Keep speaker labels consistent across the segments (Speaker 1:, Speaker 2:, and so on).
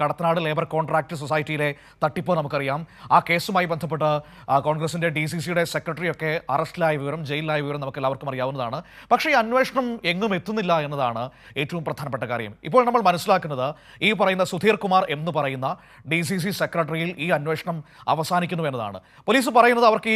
Speaker 1: Kadathanad labour contract സൊസൈറ്റിയിലെ തട്ടിപ്പ് നമുക്കറിയാം. ആ കേസുമായി ബന്ധപ്പെട്ട് കോൺഗ്രസിന്റെ DCCയുടെ സെക്രട്ടറിയൊക്കെ അറസ്റ്റിലായ വിവരം, ജയിലിലായ വിവരം നമുക്ക് എല്ലാവർക്കും അറിയാവുന്നതാണ്. പക്ഷേ ഈ അന്വേഷണം എങ്ങും എത്തുന്നില്ല എന്നതാണ് ഏറ്റവും പ്രധാനപ്പെട്ട കാര്യം. ഇപ്പോൾ നമ്മൾ മനസ്സിലാക്കുന്നത് ഈ പറയുന്ന സുധീർ കുമാർ എന്ന് പറയുന്ന DCC സെക്രട്ടറിയിൽ ഈ അന്വേഷണം അവസാനിക്കുന്നു എന്നതാണ്. പോലീസ് പറയുന്നത് അവർക്ക്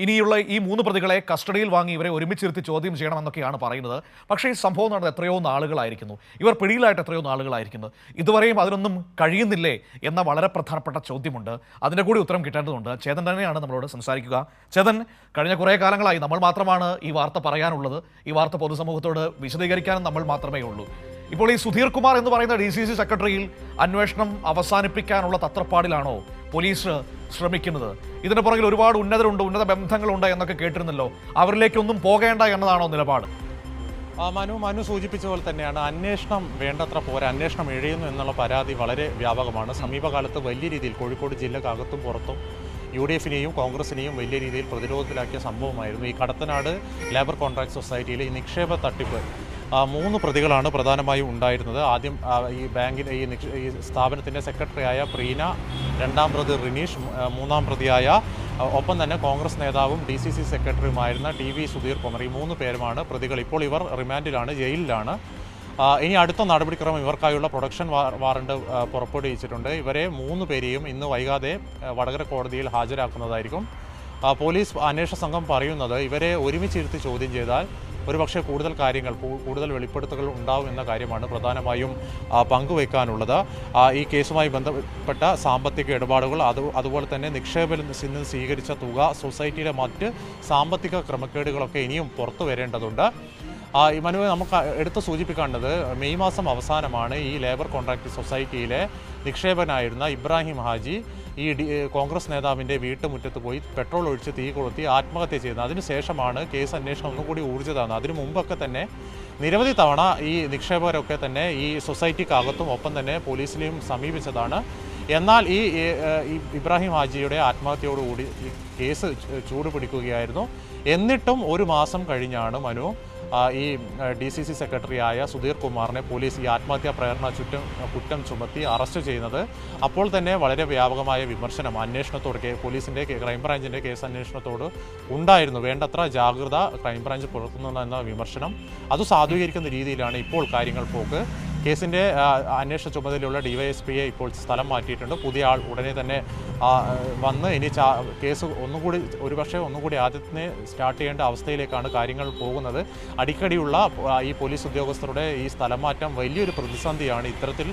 Speaker 1: ഇനിയുള്ള ഈ 3 പ്രതികളെ കസ്റ്റഡിയിൽ വാങ്ങി ഇവരെ ഒരുമിച്ചിരുത്തി ചോദ്യം ചെയ്യണമെന്നൊക്കെയാണ് പറയുന്നത്. പക്ഷേ ഈ സംഭവം നടന്നത് എത്രയോ നാളുകളായിരിക്കുന്നു, ഇവർ പിടിയിലായിട്ട് എത്രയോ നാളുകളായിരിക്കുന്നു. ഇതുവരെയും അതിനൊന്നും കഴിയുന്നില്ലേ എന്ന വളരെ പ്രധാനപ്പെട്ട ചോദ്യമുണ്ട്. അതിൻ്റെ കൂടി ഉത്തരം കിട്ടേണ്ടതുണ്ട്. ചേതൻ തന്നെയാണ് നമ്മളോട് സംസാരിക്കുക. ചേതൻ, കഴിഞ്ഞ കുറേ കാലങ്ങളായി നമ്മൾ മാത്രമാണ് ഈ വാർത്ത പറയാനുള്ളത്. ഈ വാർത്ത പൊതുസമൂഹത്തോട് വിശദീകരിക്കാനും നമ്മൾ മാത്രമേ ഉള്ളൂ. ഇപ്പോൾ ഈ സുധീർ കുമാർ എന്ന് പറയുന്ന DCC സെക്രട്ടറിയിൽ അന്വേഷണം അവസാനിപ്പിക്കാനുള്ള തത്രപ്പാടിലാണോ പോലീസ് ശ്രമിക്കുന്നത്? ഇതിന് പുറകിൽ ഒരുപാട് ഉന്നതരുണ്ട്, ഉന്നത ബന്ധങ്ങളുണ്ട് എന്നൊക്കെ കേട്ടിരുന്നല്ലോ. അവരിലേക്കൊന്നും പോകേണ്ട എന്നതാണോ നിലപാട്?
Speaker 2: മനു സൂചിപ്പിച്ച പോലെ തന്നെയാണ്, അന്വേഷണം വേണ്ടത്ര പോരാ, അന്വേഷണം ഇഴയുന്നു എന്നുള്ള പരാതി വളരെ വ്യാപകമാണ്. സമീപകാലത്ത് വലിയ രീതിയിൽ കോഴിക്കോട് ജില്ലക്കകത്തും പുറത്തും UDFനെയും കോൺഗ്രസിനെയും വലിയ രീതിയിൽ പ്രതിരോധത്തിലാക്കിയ സംഭവമായിരുന്നു ഈ കടത്തനാട് ലേബർ കോൺട്രാക്ട് സൊസൈറ്റിയിലെ ഈ നിക്ഷേപ തട്ടിപ്പ്. 3 പ്രതികളാണ് പ്രധാനമായും ഉണ്ടായിരുന്നത്. ആദ്യം ഈ ബാങ്കിൻ്റെ ഈ സ്ഥാപനത്തിൻ്റെ സെക്രട്ടറിയായ പ്രീന, 2ാം പ്രതി റിനീഷ്, 3ാം പ്രതിയായ ഒപ്പം തന്നെ കോൺഗ്രസ് നേതാവും DCC സെക്രട്ടറിയുമായിരുന്ന TV സുധീർ കുമാർ. ഈ 3 പേരുമാണ് പ്രതികൾ. ഇപ്പോൾ ഇവർ റിമാൻഡിലാണ്, ജയിലിലാണ്. ഇനി അടുത്ത നടപടിക്രമം ഇവർക്കായുള്ള പ്രൊഡക്ഷൻ വാറണ്ട് പുറപ്പെടുവിച്ചിട്ടുണ്ട്. ഇവരെ 3 പേരെയും ഇന്ന് വൈകാതെ വടകര കോടതിയിൽ ഹാജരാക്കുന്നതായിരിക്കും. പോലീസ് അന്വേഷണ സംഘം പറയുന്നത് ഇവരെ ഒരുമിച്ചിരുത്തി ചോദ്യം ചെയ്താൽ ഒരുപക്ഷെ കൂടുതൽ കാര്യങ്ങൾ, കൂടുതൽ വെളിപ്പെടുത്തലുകൾ ഉണ്ടാവും എന്ന കാര്യമാണ് പ്രധാനമായും പങ്കുവയ്ക്കാനുള്ളത്. ഈ കേസുമായി ബന്ധപ്പെട്ട സാമ്പത്തിക ഇടപാടുകൾ, അതുപോലെ തന്നെ നിക്ഷേപത്തിൽ നിന്ന് സ്വീകരിച്ച തുക, സൊസൈറ്റിയിലെ മറ്റ് സാമ്പത്തിക ക്രമക്കേടുകളൊക്കെ ഇനിയും പുറത്തു വരേണ്ടതുണ്ട്. മനുവെ, നമുക്ക് എടുത്ത് സൂചിപ്പിക്കേണ്ടത് മെയ് മാസം അവസാനമാണ് ഈ ലേബർ കോൺട്രാക്ട് സൊസൈറ്റിയിലെ നിക്ഷേപകനായിരുന്ന ഇബ്രാഹിം ഹാജി ഈ കോൺഗ്രസ് നേതാവിൻ്റെ വീട്ടുമുറ്റത്ത് പോയി പെട്രോൾ ഒഴിച്ച് തീ കൊളുത്തി ആത്മഹത്യ ചെയ്യുന്നത്. അതിനുശേഷമാണ് കേസ് അന്വേഷണം ഒന്നുകൂടി ഊർജിതമാകുന്നത്. അതിനു മുമ്പൊക്കെ തന്നെ നിരവധി തവണ ഈ നിക്ഷേപകരൊക്കെ തന്നെ ഈ സൊസൈറ്റിക്കകത്തും ഒപ്പം തന്നെ പോലീസിനെയും സമീപിച്ചതാണ്. എന്നാൽ ഈ ഇബ്രാഹിം ഹാജിയുടെ ആത്മഹത്യയോടുകൂടി ഈ കേസ് ചൂടുപിടിക്കുകയായിരുന്നു. എന്നിട്ടും 1 മാസം കഴിഞ്ഞാണ് മനു ഈ DCC സെക്രട്ടറിയായ സുധീർ കുമാറിനെ പോലീസ് ഈ ആത്മഹത്യാ പ്രേരണ കുറ്റം ചുമത്തി അറസ്റ്റ് ചെയ്യുന്നത്. അപ്പോൾ തന്നെ വളരെ വ്യാപകമായ വിമർശനം അന്വേഷണത്തോട്, പോലീസിൻ്റെ ക്രൈംബ്രാഞ്ചിൻ്റെ കേസ് അന്വേഷണത്തോട് ഉണ്ടായിരുന്നു. വേണ്ടത്ര ജാഗ്രത ക്രൈംബ്രാഞ്ച് പുലർത്തുന്നുണ്ടെന്ന വിമർശനം അത് സാധൂകരിക്കുന്ന രീതിയിലാണ് ഇപ്പോൾ കാര്യങ്ങൾ പോക്ക്. കേസിൻ്റെ അന്വേഷണ ചുമതലയുള്ള DYSPയെ ഇപ്പോൾ സ്ഥലം മാറ്റിയിട്ടുണ്ട്. പുതിയ ആൾ ഉടനെ തന്നെ വന്ന് ഇനി കേസ് ഒരുപക്ഷെ ഒന്നുകൂടി ആദ്യത്തിനെ സ്റ്റാർട്ട് ചെയ്യേണ്ട അവസ്ഥയിലേക്കാണ് കാര്യങ്ങൾ പോകുന്നത്. അടിക്കടിയുള്ള ഈ പോലീസ് ഉദ്യോഗസ്ഥരുടെ ഈ സ്ഥലം മാറ്റം വലിയൊരു പ്രതിസന്ധിയാണ് ഇത്തരത്തിൽ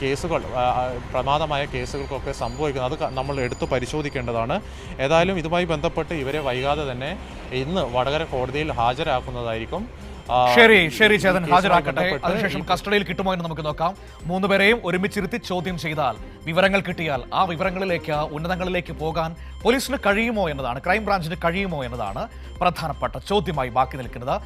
Speaker 2: കേസുകൾ, പ്രമാദമായ കേസുകൾക്കൊക്കെ സംഭവിക്കുന്നത്. അത് നമ്മൾ എടുത്ത് പരിശോധിക്കേണ്ടതാണ്. ഏതായാലും ഇതുമായി ബന്ധപ്പെട്ട് ഇവരെ വൈകാതെ തന്നെ ഇന്ന് വടകര കോടതിയിൽ ഹാജരാക്കുന്നതായിരിക്കും.
Speaker 1: ശരി ചേതൻ, ഹാജരാക്കട്ടെ. അതിനുശേഷം കസ്റ്റഡിയിൽ കിട്ടുമോ എന്ന് നമുക്ക് നോക്കാം. 3 പേരെയും ഒരുമിച്ചിരുത്തി ചോദ്യം ചെയ്താൽ, വിവരങ്ങൾ കിട്ടിയാൽ ആ വിവരങ്ങളിലേക്ക്, ഉന്നതങ്ങളിലേക്ക് പോകാൻ പോലീസിന് കഴിയുമോ എന്നതാണ്, ക്രൈംബ്രാഞ്ചിന് കഴിയുമോ എന്നതാണ് പ്രധാനപ്പെട്ട ചോദ്യമായി ബാക്കി നിൽക്കുന്നത്.